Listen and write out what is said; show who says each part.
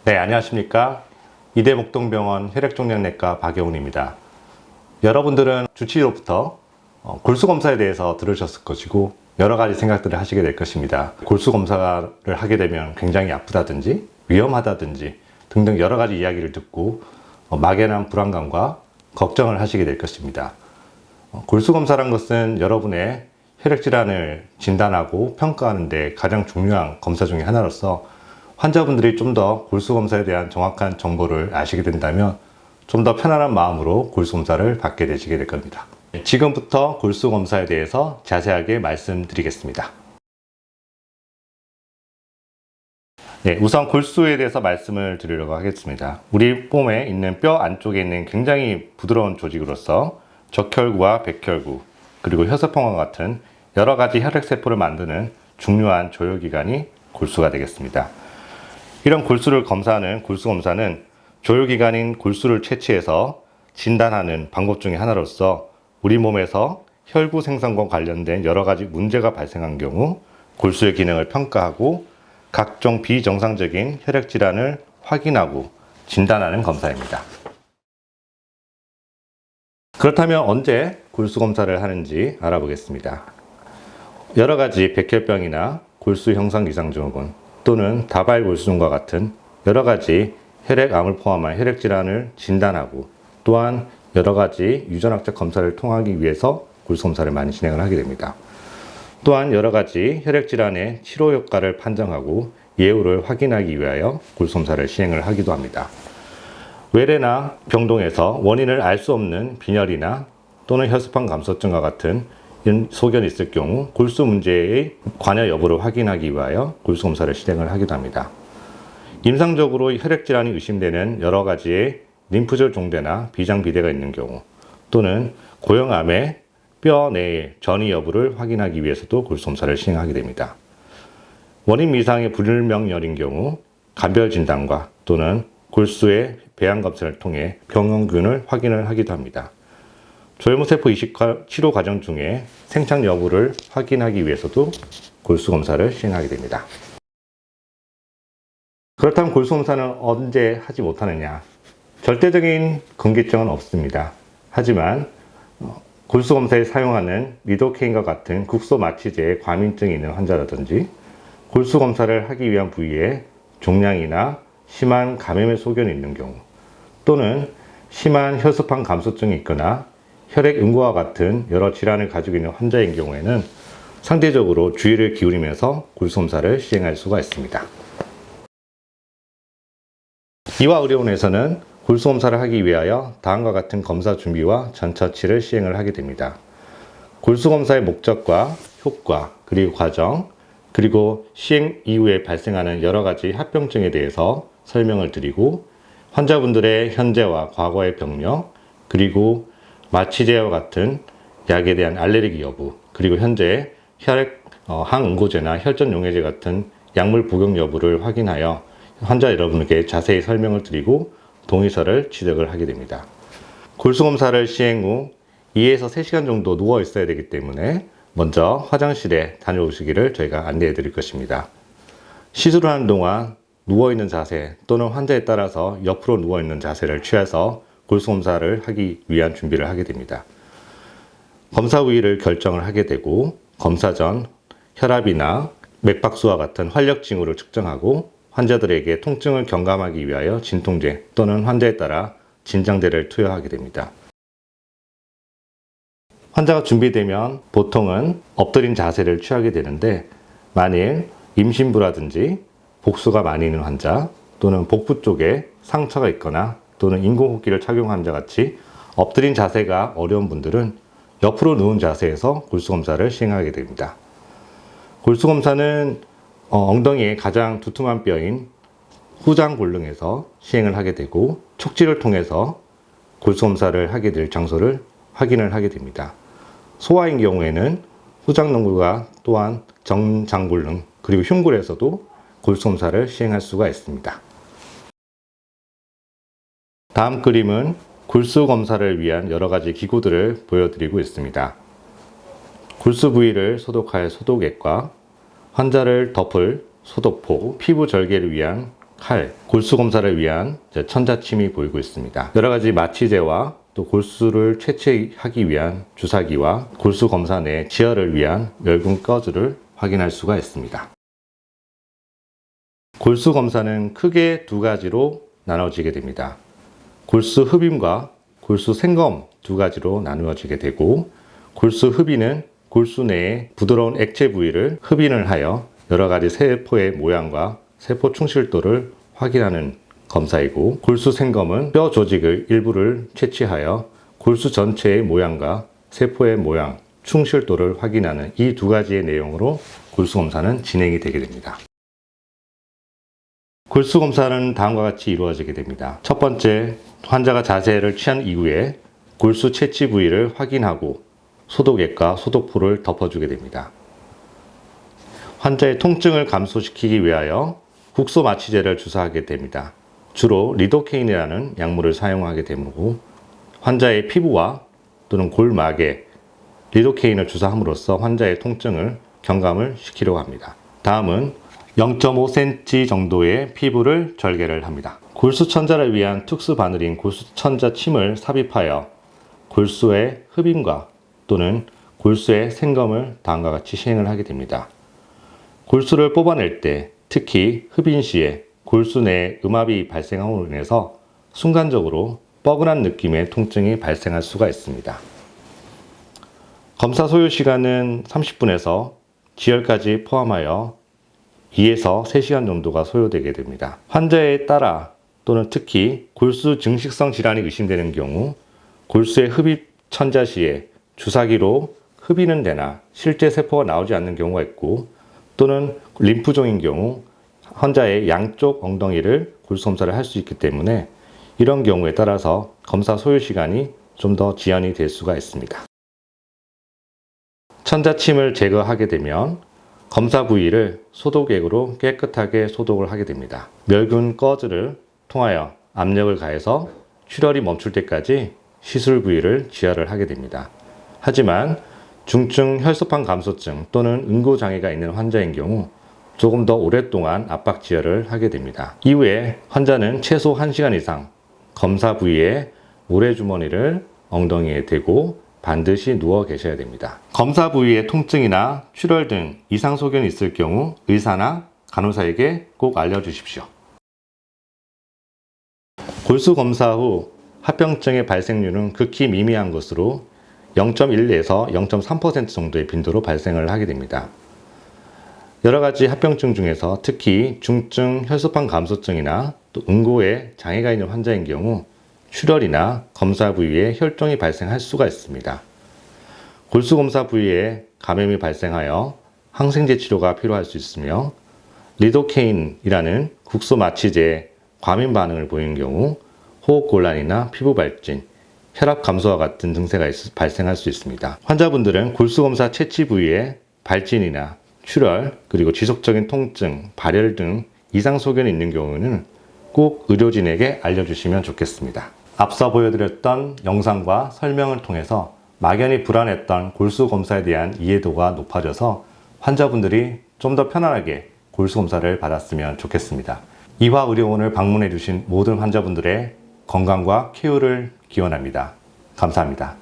Speaker 1: 네, 안녕하십니까. 이대목동병원 혈액종양내과 박영훈입니다. 여러분들은 주치의로부터 골수검사에 대해서 들으셨을 것이고 여러 가지 생각들을 하시게 될 것입니다. 골수검사를 하게 되면 굉장히 아프다든지 위험하다든지 등등 여러 가지 이야기를 듣고 막연한 불안감과 걱정을 하시게 될 것입니다. 골수검사란 것은 여러분의 혈액질환을 진단하고 평가하는 데 가장 중요한 검사 중에 하나로서 환자분들이 좀 더 골수검사에 대한 정확한 정보를 아시게 된다면 좀 더 편안한 마음으로 골수검사를 받게 되시게 될 겁니다. 지금부터 골수검사에 대해서 자세하게 말씀드리겠습니다. 네, 우선 골수에 대해서 말씀을 드리려고 하겠습니다. 우리 몸에 있는 뼈 안쪽에 있는 굉장히 부드러운 조직으로서 적혈구와 백혈구 그리고 혈소판과 같은 여러 가지 혈액세포를 만드는 중요한 조혈기관이 골수가 되겠습니다. 이런 골수를 검사하는 골수검사는 조혈기관인 골수를 채취해서 진단하는 방법 중에 하나로서 우리 몸에서 혈구 생성과 관련된 여러 가지 문제가 발생한 경우 골수의 기능을 평가하고 각종 비정상적인 혈액질환을 확인하고 진단하는 검사입니다. 그렇다면 언제 골수검사를 하는지 알아보겠습니다. 여러 가지 백혈병이나 골수 형성 이상증후군 또는 다발골수증과 같은 여러 가지 혈액암을 포함한 혈액질환을 진단하고 또한 여러 가지 유전학적 검사를 통하기 위해서 골수검사를 많이 진행을 하게 됩니다. 또한 여러 가지 혈액질환의 치료 효과를 판정하고 예후를 확인하기 위하여 골수검사를 시행을 하기도 합니다. 외래나 병동에서 원인을 알 수 없는 빈혈이나 또는 혈소판 감소증과 같은 소견이 있을 경우 골수 문제의 관여 여부를 확인하기 위하여 골수검사를 실행을 하기도 합니다. 임상적으로 혈액질환이 의심되는 여러 가지의 림프절 종대나 비장비대가 있는 경우 또는 고형암의 뼈 내의 전이 여부를 확인하기 위해서도 골수검사를 시행하게 됩니다. 원인 미상의 불명열인 경우 간별 진단과 또는 골수의 배양 검사를 통해 병원균을 확인을 하기도 합니다. 조혈모세포 이식 치료 과정 중에 생착 여부를 확인하기 위해서도 골수검사를 시행하게 됩니다. 그렇다면 골수검사는 언제 하지 못하느냐? 절대적인 금기점은 없습니다. 하지만 골수검사에 사용하는 리도케인과 같은 국소마취제의 과민증이 있는 환자라든지 골수검사를 하기 위한 부위에 종양이나 심한 감염의 소견이 있는 경우 또는 심한 혈소판 감소증이 있거나 혈액 응고와 같은 여러 질환을 가지고 있는 환자인 경우에는 상대적으로 주의를 기울이면서 골수검사를 시행할 수가 있습니다. 이화의료원에서는 골수검사를 하기 위하여 다음과 같은 검사 준비와 전처치를 시행을 하게 됩니다. 골수검사의 목적과 효과, 그리고 과정, 그리고 시행 이후에 발생하는 여러 가지 합병증에 대해서 설명을 드리고 환자분들의 현재와 과거의 병력, 그리고 마취제와 같은 약에 대한 알레르기 여부, 그리고 현재 혈액 항응고제나 혈전용해제 같은 약물 복용 여부를 확인하여 환자 여러분에게 자세히 설명을 드리고 동의서를 취득을 하게 됩니다. 골수검사를 시행 후 2에서 3시간 정도 누워 있어야 되기 때문에 먼저 화장실에 다녀오시기를 저희가 안내해 드릴 것입니다. 시술을 하는 동안 누워있는 자세 또는 환자에 따라서 옆으로 누워있는 자세를 취해서 골수검사를 하기 위한 준비를 하게 됩니다. 검사 부위를 결정을 하게 되고 검사 전 혈압이나 맥박수와 같은 활력 징후를 측정하고 환자들에게 통증을 경감하기 위하여 진통제 또는 환자에 따라 진장제를 투여하게 됩니다. 환자가 준비되면 보통은 엎드린 자세를 취하게 되는데 만일 임신부라든지 복수가 많이 있는 환자 또는 복부 쪽에 상처가 있거나 또는 인공호흡기를 착용한 환자 같이 엎드린 자세가 어려운 분들은 옆으로 누운 자세에서 골수검사를 시행하게 됩니다. 골수검사는 엉덩이의 가장 두툼한 뼈인 후장골릉에서 시행을 하게 되고 척지를 통해서 골수검사를 하게 될 장소를 확인을 하게 됩니다. 소아인 경우에는 후장농구가 또한 정장골릉 그리고 흉골에서도 골수검사를 시행할 수가 있습니다. 다음 그림은 골수검사를 위한 여러 가지 기구들을 보여드리고 있습니다. 골수 부위를 소독할 소독액과 환자를 덮을 소독포, 피부 절개를 위한 칼, 골수 검사를 위한 천자침이 보이고 있습니다. 여러 가지 마취제와 또 골수를 채취하기 위한 주사기와 골수 검사 내 지혈을 위한 멸균 꺼즈를 확인할 수가 있습니다. 골수 검사는 크게 두 가지로 나눠지게 됩니다. 골수 흡임과 골수 생검 두 가지로 나누어지게 되고, 골수 흡인은 골수 내의 부드러운 액체 부위를 흡인을 하여 여러 가지 세포의 모양과 세포 충실도를 확인하는 검사이고, 골수 생검은 뼈 조직의 일부를 채취하여 골수 전체의 모양과 세포의 모양, 충실도를 확인하는 이 두 가지의 내용으로 골수 검사는 진행이 되게 됩니다. 골수 검사는 다음과 같이 이루어지게 됩니다. 첫 번째, 환자가 자세를 취한 이후에 골수 채취 부위를 확인하고 소독액과 소독포를 덮어주게 됩니다. 환자의 통증을 감소시키기 위하여 국소 마취제를 주사하게 됩니다. 주로 리도케인이라는 약물을 사용하게 되므로 환자의 피부와 또는 골막에 리도케인을 주사함으로써 환자의 통증을 경감을 시키려고 합니다. 다음은 0.5cm 정도의 피부를 절개를 합니다. 골수천자를 위한 특수 바늘인 골수천자 침을 삽입하여 골수의 흡임과 또는 골수의 생검을 다음과 같이 시행을 하게 됩니다. 골수를 뽑아낼 때, 특히 흡인 시에 골수 내에 음압이 발생함으로 인해서 순간적으로 뻐근한 느낌의 통증이 발생할 수가 있습니다. 검사 소요 시간은 30분에서 지혈까지 포함하여 2에서 3시간 정도가 소요되게 됩니다. 환자에 따라 또는 특히 골수 증식성 질환이 의심되는 경우 골수의 흡입 천자 시에 주사기로 흡입은 되나 실제 세포가 나오지 않는 경우가 있고, 또는 림프종인 경우 환자의 양쪽 엉덩이를 골수 검사를 할 수 있기 때문에 이런 경우에 따라서 검사 소요 시간이 좀 더 지연이 될 수가 있습니다. 천자침을 제거하게 되면 검사 부위를 소독액으로 깨끗하게 소독을 하게 됩니다. 멸균 꺼즈를 통하여 압력을 가해서 출혈이 멈출 때까지 시술 부위를 지혈을 하게 됩니다. 하지만 중증 혈소판 감소증 또는 응고장애가 있는 환자인 경우 조금 더 오랫동안 압박 지혈을 하게 됩니다. 이후에 환자는 최소 1시간 이상 검사 부위에 모래주머니를 엉덩이에 대고 반드시 누워 계셔야 됩니다. 검사 부위에 통증이나 출혈 등 이상 소견이 있을 경우 의사나 간호사에게 꼭 알려주십시오. 골수 검사 후 합병증의 발생률은 극히 미미한 것으로 0.1에서 0.3% 정도의 빈도로 발생을 하게 됩니다. 여러 가지 합병증 중에서 특히 중증 혈소판 감소증이나 또 응고에 장애가 있는 환자인 경우 출혈이나 검사 부위에 혈종이 발생할 수가 있습니다. 골수 검사 부위에 감염이 발생하여 항생제 치료가 필요할 수 있으며, 리도케인이라는 국소 마취제에 과민 반응을 보이는 경우 호흡곤란이나 피부 발진, 혈압 감소와 같은 증세가 발생할 수 있습니다. 환자분들은 골수 검사 채취 부위에 발진이나 출혈, 그리고 지속적인 통증, 발열 등 이상 소견이 있는 경우는 꼭 의료진에게 알려주시면 좋겠습니다. 앞서 보여드렸던 영상과 설명을 통해서 막연히 불안했던 골수 검사에 대한 이해도가 높아져서 환자분들이 좀 더 편안하게 골수 검사를 받았으면 좋겠습니다. 이화의료원을 방문해 주신 모든 환자분들의 건강과 쾌유를 기원합니다. 감사합니다.